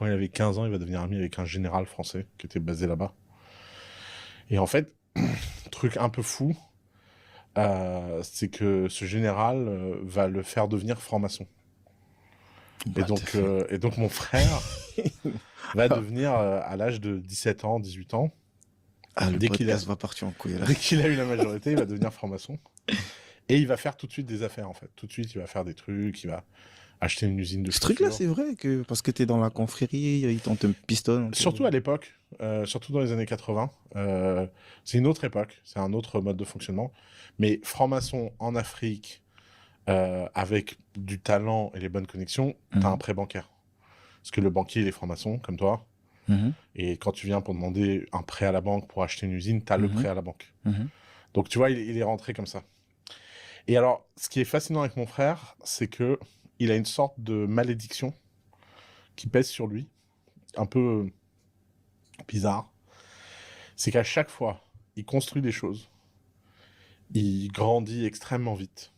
quand il avait 15 ans, il va devenir ami avec un général français qui était basé là-bas. Et en fait, truc un peu fou, c'est que ce général va le faire devenir franc-maçon. What the fuck. Et donc mon frère va devenir, à l'âge de 17 ans, 18 ans, Ah, le dès qu'il a, podcast va partir en couille là. dès qu'il a eu la majorité, il va devenir franc-maçon. Et il va faire tout de suite des affaires, en fait. Tout de suite, il va faire des trucs, il va acheter une usine de Ce truc-là, chaussures. c'est vrai que parce que t'es dans la confrérie, ils t'ont un piston. Surtout à l'époque, surtout dans les années 80, c'est une autre époque, c'est un autre mode de fonctionnement. Mais franc-maçon en Afrique, avec du talent et les bonnes connexions, t'as un prêt bancaire. Parce que le banquier, il est franc-maçon, comme toi. Et quand tu viens pour demander un prêt à la banque pour acheter une usine, t'as le prêt à la banque. Donc tu vois, il est rentré comme ça. Et alors, ce qui est fascinant avec mon frère, c'est que il a une sorte de malédiction qui pèse sur lui, un peu bizarre. C'est qu'à chaque fois, il construit des choses, il grandit extrêmement vite.